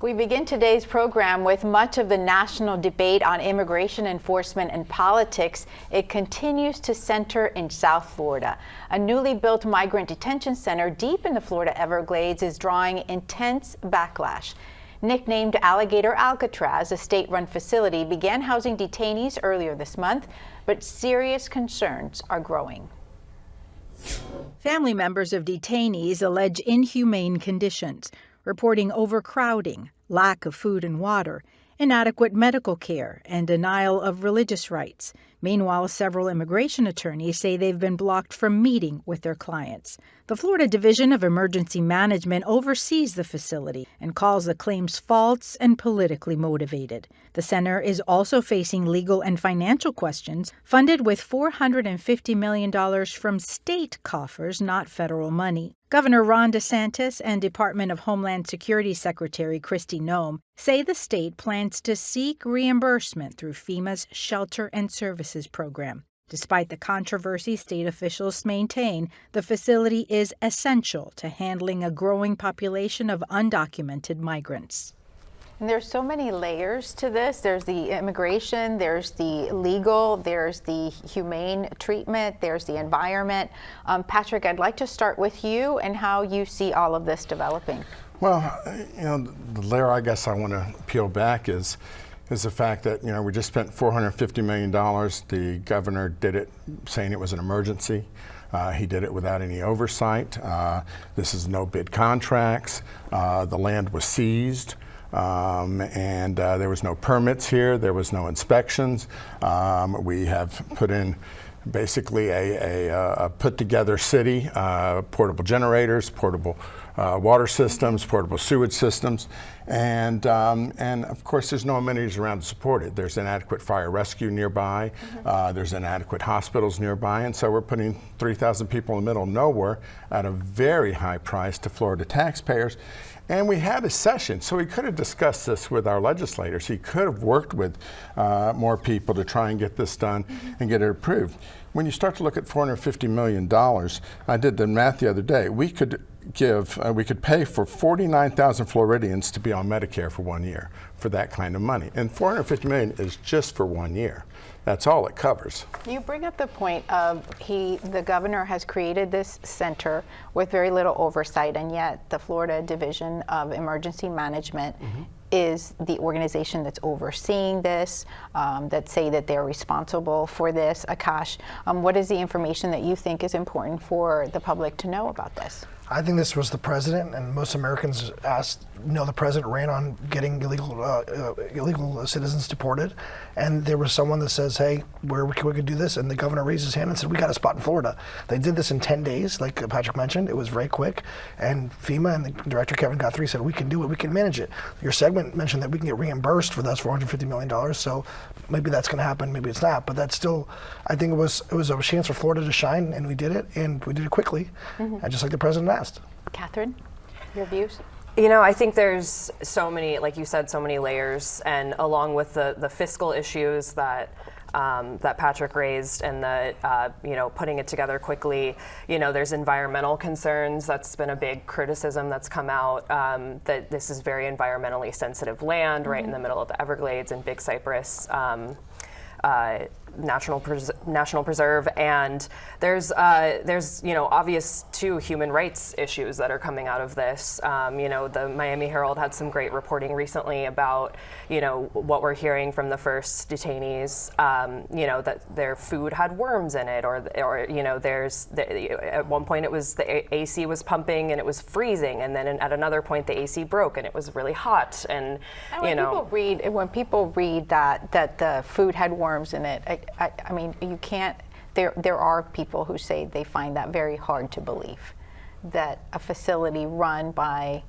We begin today's program with much of the national debate on immigration enforcement and politics. It continues to center in South Florida. A newly built migrant detention center deep in the Florida Everglades is drawing intense backlash. Nicknamed Alligator Alcatraz, a state-run facility began housing detainees earlier this month, but serious concerns are growing. Family members of detainees allege inhumane conditions, reporting overcrowding, lack of food and water, inadequate medical care, and denial of religious rights. Meanwhile, several immigration attorneys say they've been blocked from meeting with their clients. The Florida Division of Emergency Management oversees the facility and calls the claims false and politically motivated. The center is also facing legal and financial questions, funded with $450 million from state coffers, not federal money. Governor Ron DeSantis and Department of Homeland Security Secretary Kristi Noem say the state plans to seek reimbursement through FEMA's Shelter and Services program. Despite the controversy, state officials maintain the facility is essential to handling a growing population of undocumented migrants. And there's so many layers to this. There's the immigration, there's the legal, there's the humane treatment, there's the environment. Patrick, I'd like to start with you and how you see all of this developing. Well, the layer I guess I want to peel back is the fact that, we just spent $450 million. The governor did it saying it was an emergency. He did it without any oversight. This is no bid contracts. The land was seized. And there was no permits here, there was no inspections. We have put in basically a put together city, portable generators, portable water systems, portable sewage systems, and of course there's no amenities around to support it. There's inadequate fire rescue nearby, there's inadequate hospitals nearby, and so we're putting 3,000 people in the middle of nowhere at a very high price to Florida taxpayers. And we had a session, so we could have discussed this with our legislators. He could have worked with more people to try and get this done and get it approved. When you start to look at $450 million, I did the math the other day, we could pay for 49,000 Floridians to be on Medicare for 1 year for that kind of money. And $450 million is just for 1 year. That's all it covers. You bring up the point of the governor has created this center with very little oversight, and yet the Florida Division of Emergency Management is the organization that's overseeing this, that say that they're responsible for this. Akash, what is the information that you think is important for the public to know about this? I think this was the president, and most Americans the president ran on getting illegal citizens deported, and there was someone that says, hey, we could do this, and the governor raised his hand and said, we got a spot in Florida. They did this in 10 days, like Patrick mentioned. It was very quick, and FEMA and the director, Kevin Guthrie, said, we can do it, we can manage it. Your segment mentioned that we can get reimbursed for those $450 million, so maybe that's going to happen, maybe it's not, but that's still, I think it was a chance for Florida to shine, and we did it, and we did it quickly, and just like the president asked. Catherine, your views? I think there's so many, like you said, so many layers, and along with the fiscal issues that Patrick raised, and putting it together quickly, there's environmental concerns. That's been a big criticism that's come out, that this is very environmentally sensitive land right in the middle of the Everglades and Big Cypress National Preserve, and there's obvious too human rights issues that are coming out of this. The Miami Herald had some great reporting recently about what we're hearing from the first detainees, that their food had worms in it, or at one point it was the AC was pumping and it was freezing, and then at another point the AC broke and it was really hot, and when people read that the food had worms in it, I mean, you can't, there are people who say they find that very hard to believe, that a facility run by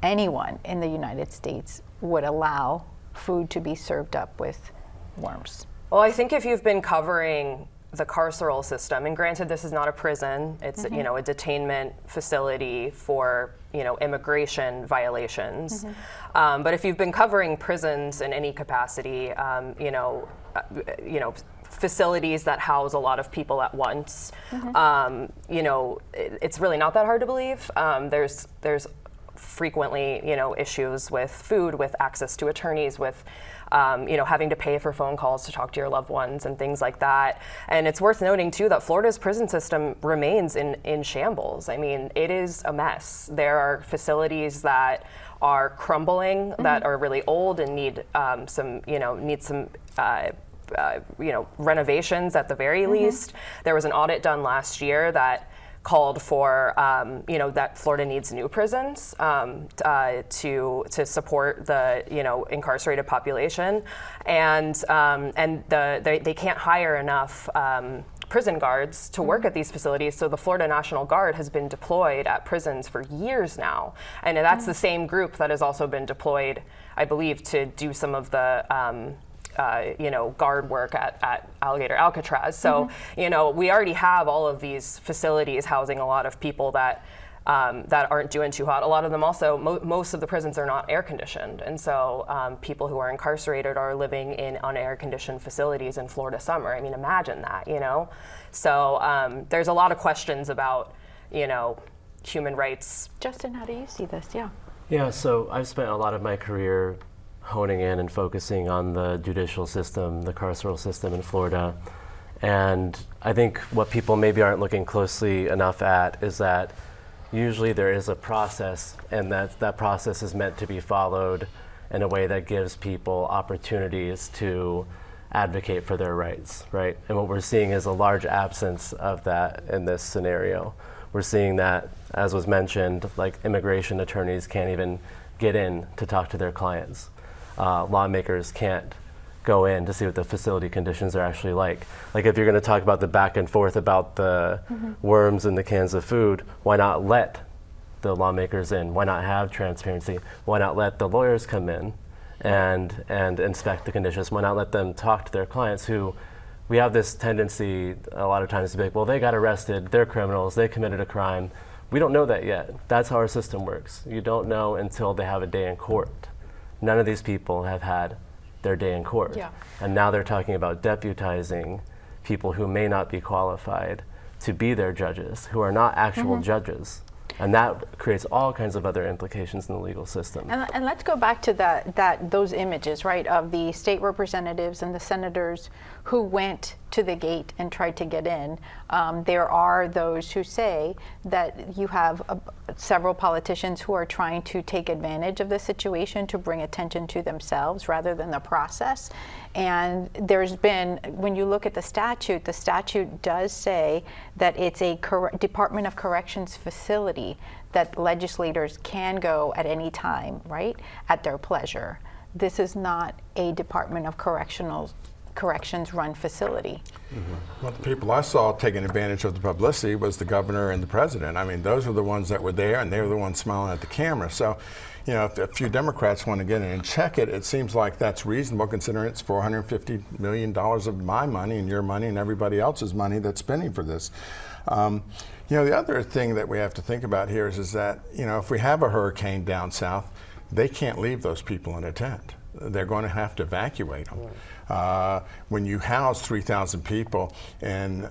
anyone in the United States would allow food to be served up with worms. Well, I think if you've been covering the carceral system, and granted this is not a prison, it's a detainment facility for immigration violations, but if you've been covering prisons in any capacity, facilities that house a lot of people at once, it's really not that hard to believe. There's frequently, issues with food, with access to attorneys, with having to pay for phone calls to talk to your loved ones and things like that. And it's worth noting too that Florida's prison system remains in shambles. I mean, it is a mess. There are facilities that are crumbling, that are really old and need some renovations at the very least. There was an audit done last year that called for, that Florida needs new prisons to support the, incarcerated population, and they can't hire enough prison guards to work at these facilities. So the Florida National Guard has been deployed at prisons for years now, and that's the same group that has also been deployed, I believe, to do some of the guard work at Alligator Alcatraz. So, we already have all of these facilities housing a lot of people that aren't doing too hot. A lot of them also, most of the prisons are not air conditioned. And so people who are incarcerated are living in unair conditioned facilities in Florida summer. I mean, imagine that, So there's a lot of questions about, human rights. Justin, how do you see this? Yeah. Yeah, so I've spent a lot of my career honing in and focusing on the judicial system, the carceral system in Florida. And I think what people maybe aren't looking closely enough at is that usually there is a process, and that process is meant to be followed in a way that gives people opportunities to advocate for their rights, right? And what we're seeing is a large absence of that in this scenario. We're seeing that, as was mentioned, like immigration attorneys can't even get in to talk to their clients. Lawmakers can't go in to see what the facility conditions are actually like. Like if you're going to talk about the back and forth about the worms in the cans of food, why not let the lawmakers in? Why not have transparency? Why not let the lawyers come in and inspect the conditions? Why not let them talk to their clients who, we have this tendency a lot of times to be like, well, they got arrested, they're criminals, they committed a crime. We don't know that yet. That's how our system works. You don't know until they have a day in court. None of these people have had their day in court. Yeah. And now they're talking about deputizing people who may not be qualified to be their judges, who are not actual judges. And that creates all kinds of other implications in the legal system. And let's go back to those images, right, of the state representatives and the senators who went to the gate and tried to get in. There are those who say that you have several politicians who are trying to take advantage of the situation to bring attention to themselves rather than the process. And there's been, when you look at the statute does say that it's a Department of Corrections facility that legislators can go at any time, right, at their pleasure. This is not a Department of Corrections run facility. Well, the people I saw taking advantage of the publicity was the governor and the president. I mean, those were the ones that were there, and they were the ones smiling at the camera. So, if a few Democrats want to get in and check it, it seems like that's reasonable considering it's $450 million of my money and your money and everybody else's money that's spending for this. The other thing that we have to think about here is that, if we have a hurricane down south, they can't leave those people in a tent. They're going to have to evacuate them. When you house 3,000 people in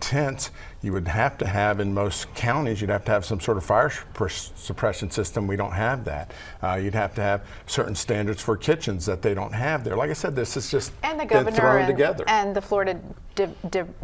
tents, you would have to have, in most counties, you'd have to have some sort of fire suppression system. We don't have that. You'd have to have certain standards for kitchens that they don't have there. Like I said, this is just and the been governor thrown together. And the Florida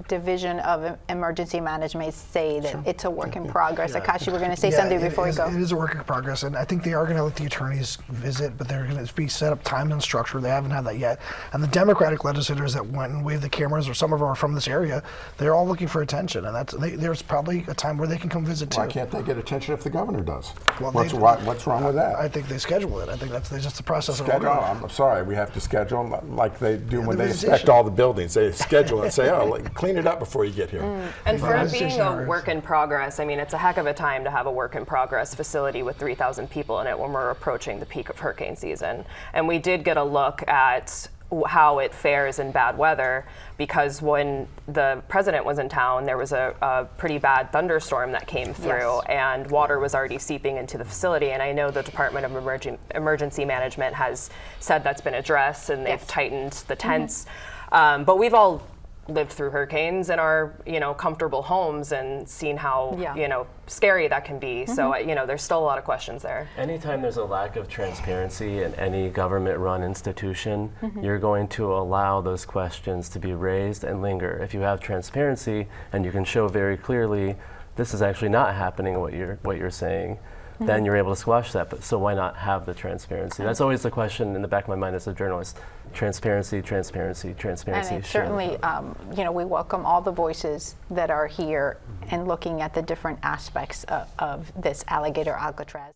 Division of Emergency Management say that it's a work in progress. Akash, you were going to say something before we go. It is a work in progress, and I think they are going to let the attorneys visit, but they're going to be set up timed and structured. They haven't had that yet. And the Democratic legislators that went and waved the cameras, or some of them are from this area, they're all looking for attention, and there's probably a time where they can come visit too. Why can't they get attention if the governor does? Well, what's wrong with that? I think they schedule it. I think that's just the process of Schedule. I'm sorry, we have to schedule like they do when they inspect all the buildings. They schedule it and say, clean it up before you get here. And for it being a work in progress, I mean, it's a heck of a time to have a work in progress facility with 3,000 people in it when we're approaching the peak of hurricane season. And we did get a look at how it fares in bad weather, because when the president was in town, there was a pretty bad thunderstorm that came through, and water was already seeping into the facility. And I know the Department of Emergency Management has said that's been addressed, and they've tightened the tents. But we've all lived through hurricanes in our, comfortable homes and seen how, Yeah. scary that can be. So, there's still a lot of questions there. Anytime there's a lack of transparency in any government-run institution, you're going to allow those questions to be raised and linger. If you have transparency and you can show very clearly this is actually not happening what you're saying, then you're able to squash that. But so why not have the transparency? That's always the question in the back of my mind as a journalist. Transparency, transparency, transparency. And certainly, we welcome all the voices that are here and looking at the different aspects of this Alligator Alcatraz.